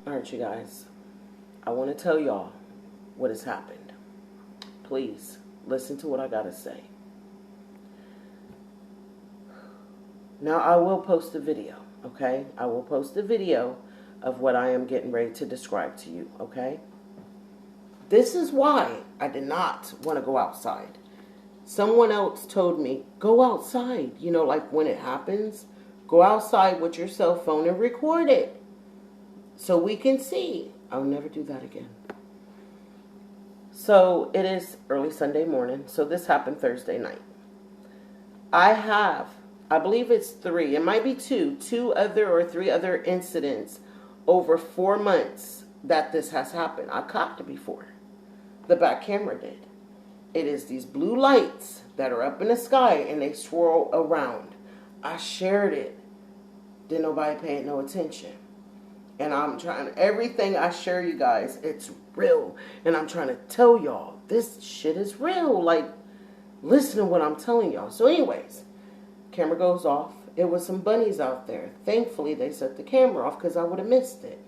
Alright, you guys. I want to tell y'all what has happened. Please listen to what I gotta say. Now, I will post a video, okay? I will post a video of what I am getting ready to describe to you, okay? This is why I did not want to go outside. Someone else told me, go outside. You know, like when it happens, go outside with your cell phone and record it so we can see. I'll never do that again. So it is early Sunday morning. So this happened Thursday night. I believe it's three, it might be two other or three other incidents over 4 months that this has happened. I caught it before. The back camera did. It is these blue lights that are up in the sky and they swirl around. I shared it. Didn't nobody pay no attention. And I'm trying, everything I share you guys, it's real. And I'm trying to tell y'all, this shit is real. Like, listen to what I'm telling y'all. So anyways, camera goes off. It was some bunnies out there. Thankfully, they set the camera off because I would have missed it.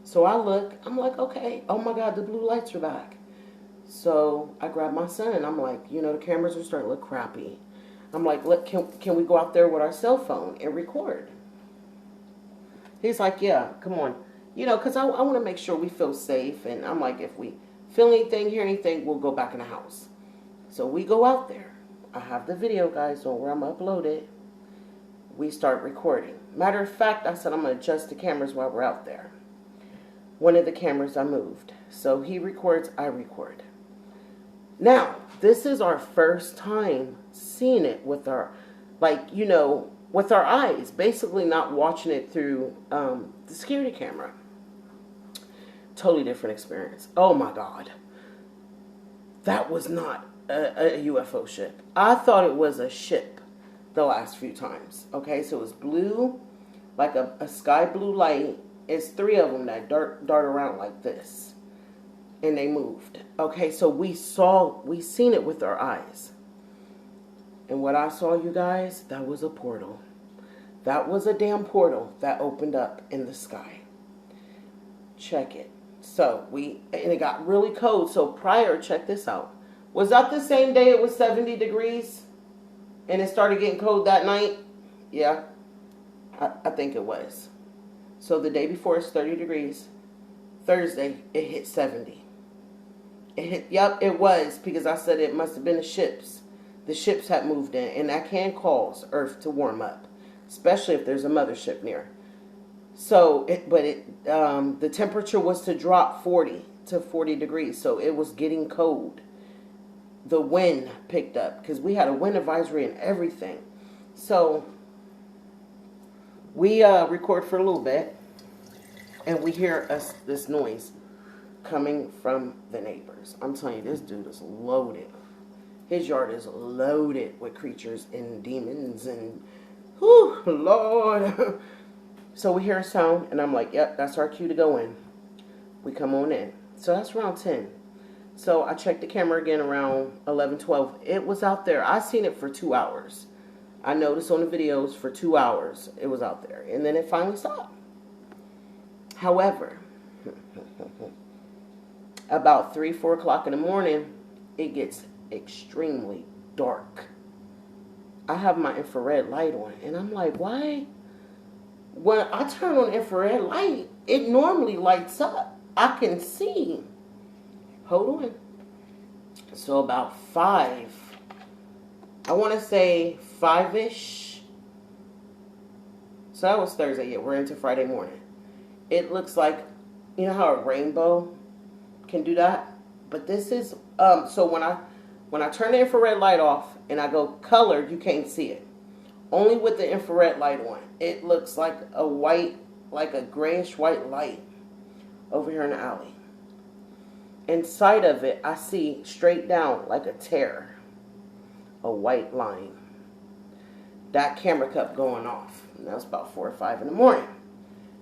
So I look, I'm like, okay, oh my God, the blue lights are back. So I grabbed my son and I'm like, you know, the cameras are starting to look crappy. I'm like, look, can we go out there with our cell phone and record? He's like, yeah, come on. You know, because I want to make sure we feel safe. And I'm like, if we feel anything, hear anything, we'll go back in the house. So we go out there. I have the video, guys, so where I'm going to upload it. We start recording. Matter of fact, I said I'm going to adjust the cameras while we're out there. One of the cameras I moved. So he records, I record. Now, this is our first time seeing it with our, like, you know, with our eyes. Basically not watching it through the security camera. Totally different experience. Oh my God. That was not a UFO ship. I thought it was a ship the last few times. Okay, so it was blue, like a sky blue light. It's three of them that dart around like this. And they moved. Okay, so we seen it with our eyes. And what I saw, you guys, that was a portal. That was a damn portal that opened up in the sky. Check it. So and it got really cold. So prior, check this out. Was that the same day it was 70 degrees? And it started getting cold that night? Yeah, I think it was. So the day before it's 30 degrees. Thursday, it hit 70. Yep, it was, because I said it must have been the ships. The ships had moved in, and that can cause Earth to warm up, especially if there's a mothership near. So, the temperature was to drop 40 to 40 degrees, so it was getting cold. The wind picked up, because we had a wind advisory and everything. So, we record for a little bit, and we hear this noise coming from the neighbors. I'm telling you, this dude is loaded. His yard is loaded with creatures and demons and, whew, Lord. So we hear a sound, and I'm like, yep, that's our cue to go in. We come on in. So that's around 10. So I checked the camera again around 11, 12. It was out there. I seen it for 2 hours. I noticed on the videos for 2 hours it was out there. And then it finally stopped. However, about 3, 4 o'clock in the morning, it gets extremely dark. I have my infrared light on, and I'm like, why? When I turn on infrared light, it normally lights up. I can see. Hold on. So about 5, I want to say 5-ish. So that was Thursday. Yeah, we're into Friday morning. It looks like, you know how a rainbow can do that? But this is, so when I turn the infrared light off and I go colored, you can't see it. Only with the infrared light on. It looks like a white, like a grayish white light over here in the alley. Inside of it, I see straight down like a tear, a white line. That camera kept going off. And that was about 4 or 5 in the morning.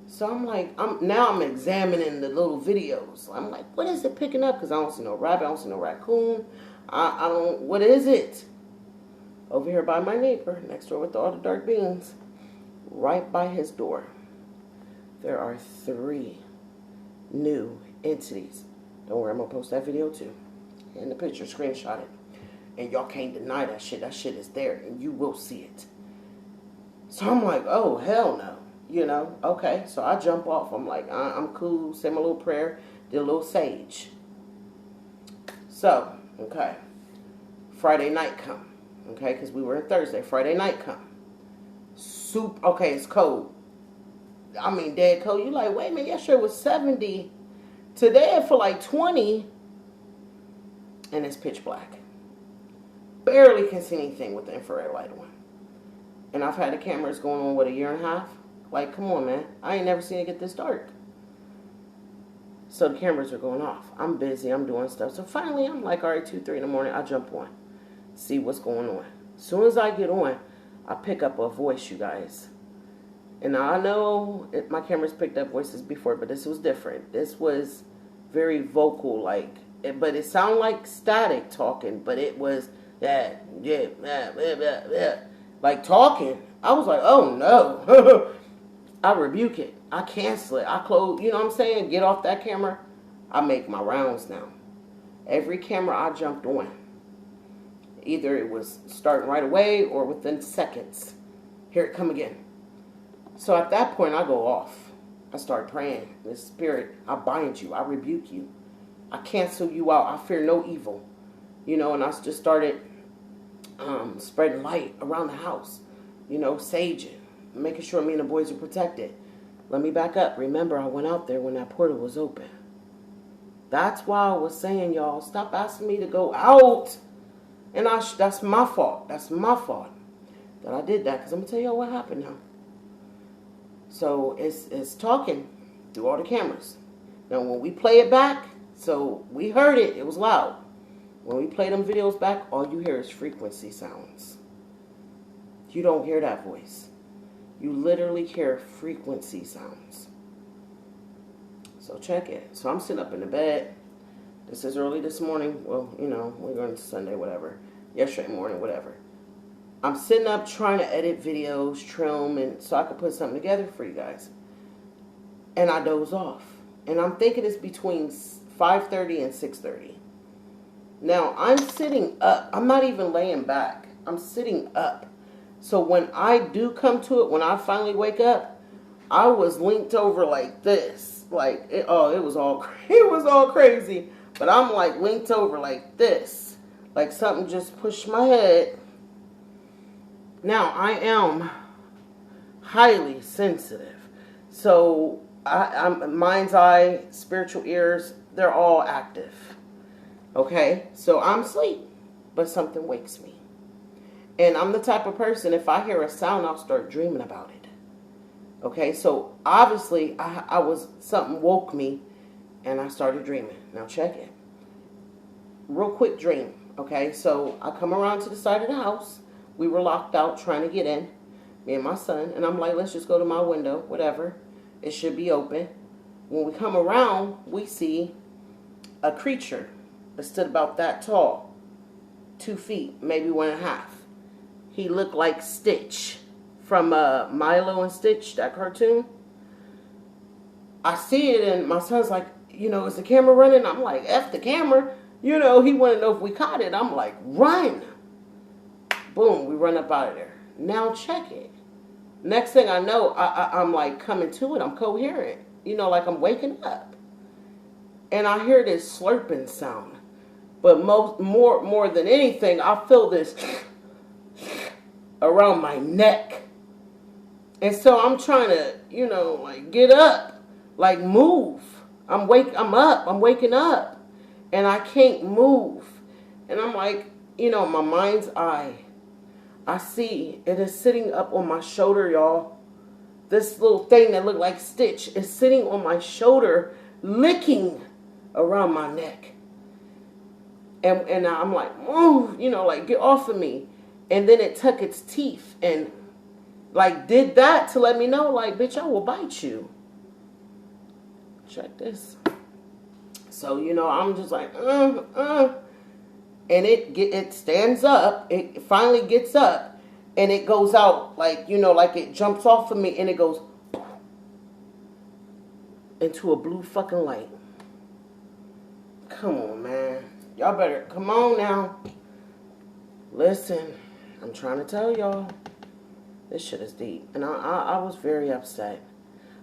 So I'm like, I'm examining the little videos. I'm like, what is it picking up? Because I don't see no rabbit, I don't see no raccoon. I don't, what is it? Over here by my neighbor, next door with all the dark beans, right by his door, there are 3 new entities. Don't worry, I'm going to post that video too. And the picture, screenshot it. And y'all can't deny that shit. That shit is there, and you will see it. So I'm like, oh, hell no. You know, okay. So I jump off. I'm like, I'm cool. Say my little prayer. Did a little sage. So, okay. Friday night come. Okay, because we were in Thursday. Friday night come. Soup. Okay, it's cold. I mean, dead cold. You like, wait a minute. Yesterday was 70. Today I feel like 20. And it's pitch black. Barely can see anything with the infrared light on. And I've had the cameras going on, what, a year and a half? Like, come on, man. I ain't never seen it get this dark. So the cameras are going off. I'm busy. I'm doing stuff. So finally, I'm like, all right, 2, 3 in the morning. I jump on. See what's going on. As soon as I get on, I pick up a voice, you guys. And I know my cameras picked up voices before, but this was different. This was very vocal, like, but it sounded like static talking, but it was that, like talking. I was like, oh no. I rebuke it. I cancel it. I close, you know what I'm saying? Get off that camera. I make my rounds now. Every camera I jumped on, either it was starting right away or within seconds. Here it come again. So at that point, I go off. I start praying. The spirit, I bind you. I rebuke you. I cancel you out. I fear no evil. You know, and I just started spreading light around the house. You know, saging. Making sure me and the boys are protected. Let me back up. Remember, I went out there when that portal was open. That's why I was saying, y'all, stop asking me to go out. And that's my fault. That's my fault that I did that. Because I'm going to tell y'all what happened now. So it's talking through all the cameras. Now, when we play it back, so we heard it. It was loud. When we play them videos back, all you hear is frequency sounds. You don't hear that voice. You literally hear frequency sounds. So check it. So I'm sitting up in the bed. This is early this morning. Well, you know, we're going to Sunday, whatever. Yesterday morning, whatever. I'm sitting up trying to edit videos, trim, and so I could put something together for you guys. And I doze off. And I'm thinking it's between 5:30 and 6:30. Now, I'm sitting up. I'm not even laying back. I'm sitting up. So when I do come to it, when I finally wake up, I was linked over like this. Like, it was all crazy. But I'm like linked over like this. Like something just pushed my head. Now, I am highly sensitive. So, I'm mind's eye, spiritual ears, they're all active. Okay? So, I'm asleep, but something wakes me. And I'm the type of person, if I hear a sound, I'll start dreaming about it. Okay? So, obviously, something woke me, and I started dreaming. Now, check it. Real quick dream. Okay? So, I come around to the side of the house. We were locked out trying to get in, me and my son. And I'm like, let's just go to my window, whatever. It should be open. When we come around, we see a creature that stood about that tall. 2 feet, maybe 1.5. He looked like Stitch from Milo and Stitch, that cartoon. I see it and my son's like, you know, is the camera running? I'm like, F the camera. You know, he wanted to know if we caught it. I'm like, run. Boom, we run up out of there. Now check it. Next thing I know, I'm like coming to it. I'm coherent. You know, like I'm waking up. And I hear this slurping sound. But more than anything, I feel this around my neck. And so I'm trying to, you know, like get up, like move. I'm up, I'm waking up. And I can't move. And I'm like, you know, my mind's eye. I see it is sitting up on my shoulder, y'all. This little thing that looked like Stitch is sitting on my shoulder, licking around my neck. And I'm like, move, you know, like get off of me. And then it took its teeth and like did that to let me know, like, bitch, I will bite you. Check this. So, you know, I'm just like, And it stands up. It finally gets up. And it goes out like, you know, like it jumps off of me and it goes. into a blue fucking light. Come on, man. Y'all better, come on now. Listen, I'm trying to tell y'all, this shit is deep. And I was very upset.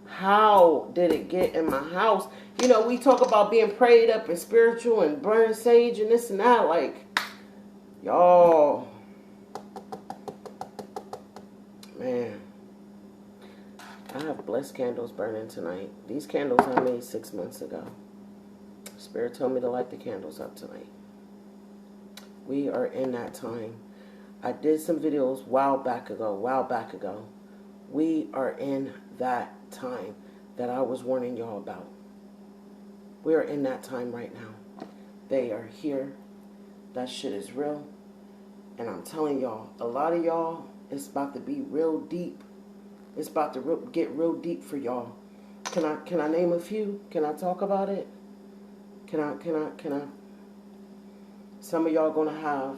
How did it get in my house? You know, we talk about being prayed up and spiritual and burning sage and this and that. Like, y'all, man, I have blessed candles burning tonight. These candles I made 6 months ago. Spirit told me to light the candles up tonight. We are in that time. I did some videos a while back ago. We are in that time that I was warning y'all about. We are in that time right now. They are here. That shit is real. And I'm telling y'all, a lot of y'all, it's about to be real deep. It's about to get real deep for y'all. Can I name a few? Can I talk about it? Can I? Some of y'all gonna have,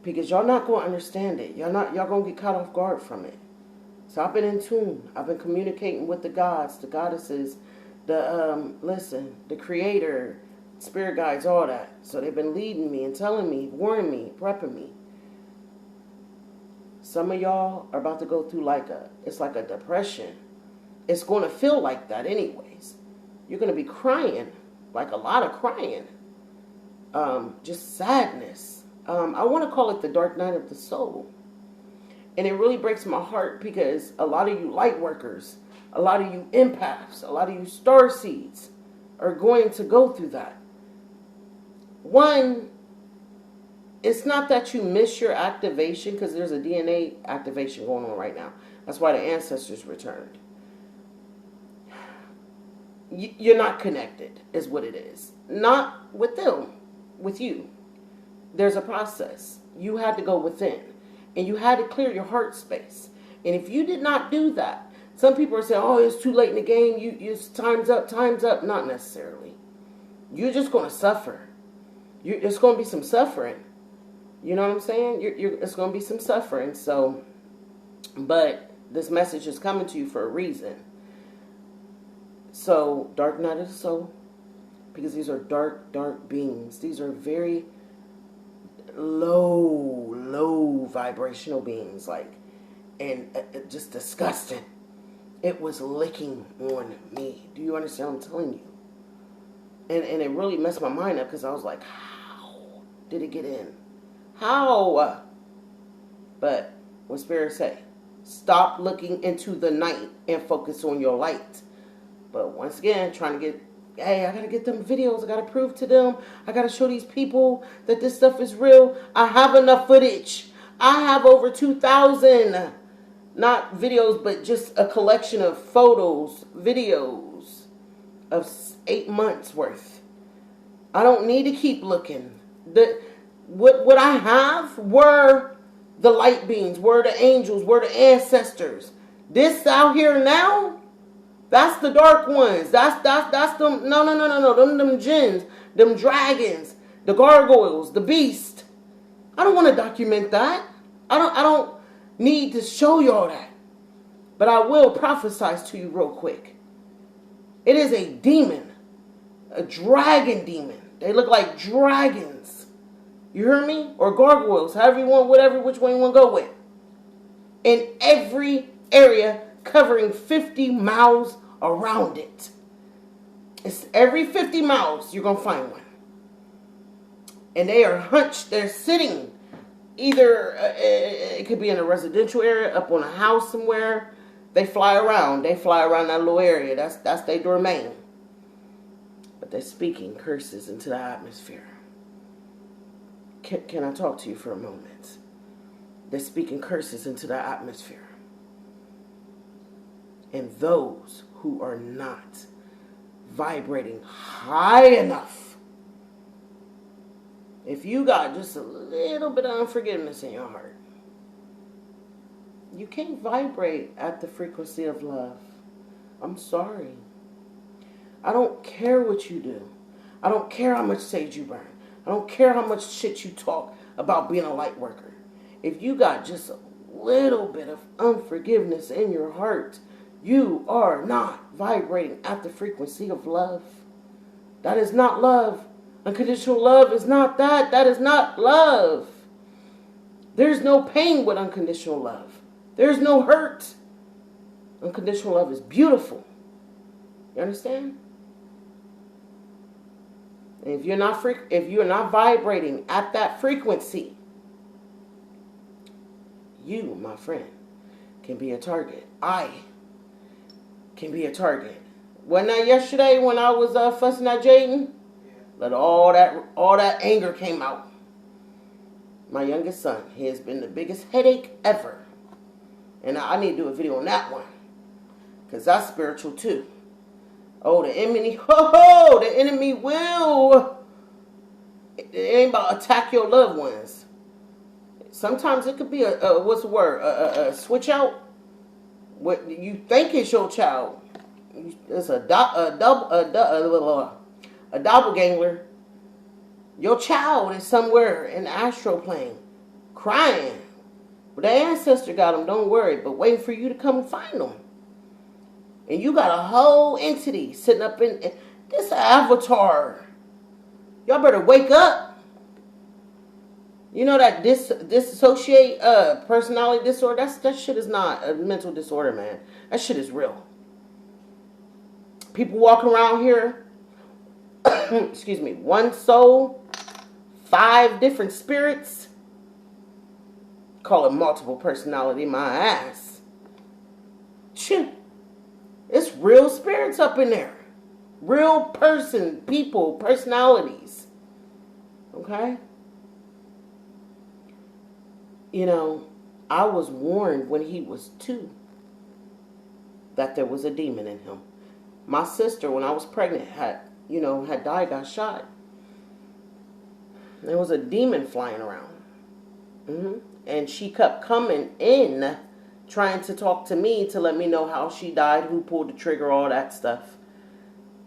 because y'all not gonna understand it. Y'all gonna get caught off guard from it. So I've been in tune. I've been communicating with the gods, the goddesses, the creator, spirit guides, all that. So they've been leading me and telling me, warning me, prepping me. Some of y'all are about to go through it's like a depression. It's going to feel like that anyways. You're going to be crying, like a lot of crying. Just sadness. I want to call it the dark night of the soul. And it really breaks my heart because a lot of you light workers, a lot of you empaths, a lot of you star seeds are going to go through that. One, it's not that you miss your activation, because there's a DNA activation going on right now. That's why the ancestors returned. You're not connected, is what it is. Not with them, with you. There's a process. You had to go within. And you had to clear your heart space. And if you did not do that, some people are saying, oh, it's too late in the game. Time's up. Not necessarily. You're just going to suffer. It's going to be some suffering. You know what I'm saying? It's going to be some suffering. So, but this message is coming to you for a reason. So, dark night of the soul, because these are dark beings. These are very low vibrational beings, and just disgusting. It was licking on me. Do you understand what I'm telling you? And it really messed my mind up, because I was like, how did it get in? How? But what Spirit say? Stop looking into the night and focus on your light. But once again, trying to get, hey, I got to get them videos. I got to prove to them. I got to show these people that this stuff is real. I have enough footage. I have over 2,000, not videos, but just a collection of photos, videos of 8 months worth. I don't need to keep looking. What I have were the light beings, were the angels, were the ancestors. This out here now, that's the dark ones. That's them. No. Them jinns, them dragons, the gargoyles, the beast. I don't want to document that. I don't need to show y'all that. But I will prophesize to you real quick. It is a demon, a dragon demon. They look like dragons. You hear me? Or gargoyles, however you want, which one you want to go with. In every area covering 50 miles around it. It's every 50 miles you're going to find one. And they are hunched. They're sitting. Either it could be in a residential area, up on a house somewhere. They fly around. They fly around that little area. That's their domain. But they're speaking curses into the atmosphere. Can I talk to you for a moment? They're speaking curses into the atmosphere. And those who are not vibrating high enough, if you got just a little bit of unforgiveness in your heart, you can't vibrate at the frequency of love. I'm sorry. I don't care what you do. I don't care how much sage you burn. I don't care how much shit you talk about being a light worker. If you got just a little bit of unforgiveness in your heart, You are not vibrating at the frequency of love. That is not love. Unconditional love is not that. That is not love. There's no pain with unconditional love. There's no hurt. Unconditional love is beautiful. You understand? And if you're not vibrating at that frequency, you, my friend, can be a target. I can be a target. Wasn't that yesterday when I was fussing at Jaden? But all that anger came out. My youngest son, he has been the biggest headache ever. And I need to do a video on that one. Because that's spiritual too. Oh, the enemy, the enemy will. It ain't about attack your loved ones. Sometimes it could be a switch out. What you think is your child, it's a doppelganger. Your child is somewhere in the astral plane, crying. But the ancestor got them, don't worry, but waiting for you to come and find them. And you got a whole entity sitting up in this avatar. Y'all better wake up. You know that dissociate personality disorder? That shit is not a mental disorder, man. That shit is real. People walking around here, excuse me, one soul, 5 different spirits. Call it multiple personality, my ass. Shit. It's real spirits up in there. Real people, personalities. Okay? You know, I was warned when he was 2 that there was a demon in him. My sister, when I was pregnant, had died, got shot. There was a demon flying around. And she kept coming in, trying to talk to me to let me know how she died, who pulled the trigger, all that stuff.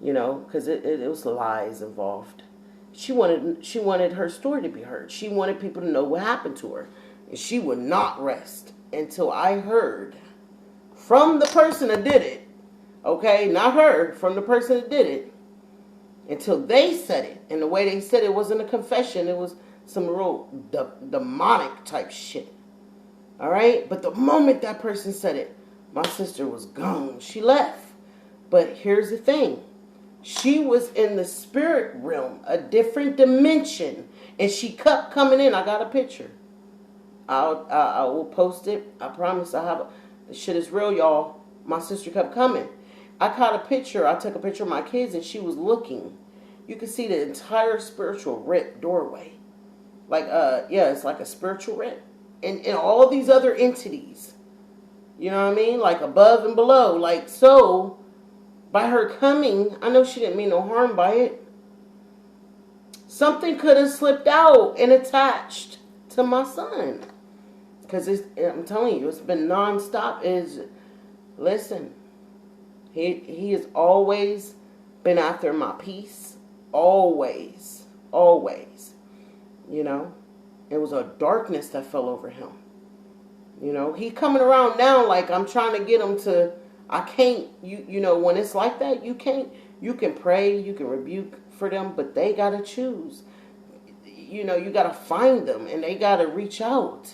You know, because it was lies involved. She wanted her story to be heard. She wanted people to know what happened to her. And she would not rest until I heard from the person that did it. Okay, not her, from the person that did it. Until they said it. And the way they said it wasn't a confession. It was some real demonic type shit. Alright? But the moment that person said it, my sister was gone. She left. But here's the thing. She was in the spirit realm, a different dimension. And she kept coming in. I got a picture. I will post it. I promise I have the shit is real, y'all. My sister kept coming. I caught a picture. I took a picture of my kids and she was looking. You can see the entire spiritual rip doorway. Like, it's like a spiritual rip. And all these other entities. You know what I mean? Like above and below. Like, so, by her coming, I know she didn't mean no harm by it. Something could have slipped out and attached to my son. Because I'm telling you, it's been nonstop. Listen, he has always been after my peace. Always. Always. You know? It was a darkness that fell over him. You know? He coming around now like I'm trying to get him to... I can't... You know, when it's like that, you can't... You can pray, you can rebuke for them, but they got to choose. You know, you got to find them, and they got to reach out.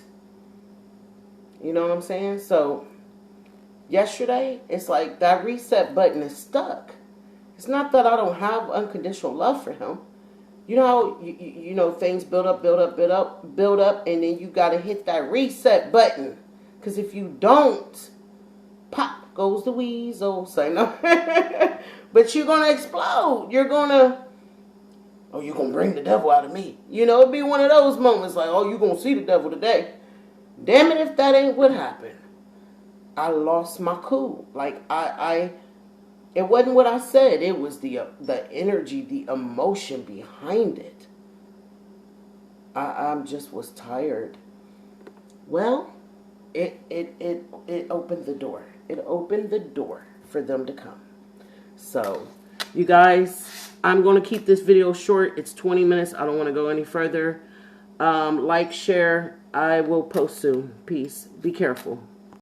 You know what I'm saying? So, yesterday, it's like that reset button is stuck. It's not that I don't have unconditional love for him. You know how, you know, things build up, and then you got to hit that reset button. Because if you don't, pop goes the weasel. Say no. But you're going to explode. You're going to, oh, you're going to bring the devil out of me. You know, it'd be one of those moments like, oh, you're going to see the devil today. Damn it if that ain't what happened. I lost my cool. Like, it wasn't what I said. It was the energy, the emotion behind it. I just was tired. Well, it opened the door. It opened the door for them to come. So, you guys, I'm going to keep this video short. It's 20 minutes. I don't want to go any further. Like, share. I will post soon. Peace. Be careful.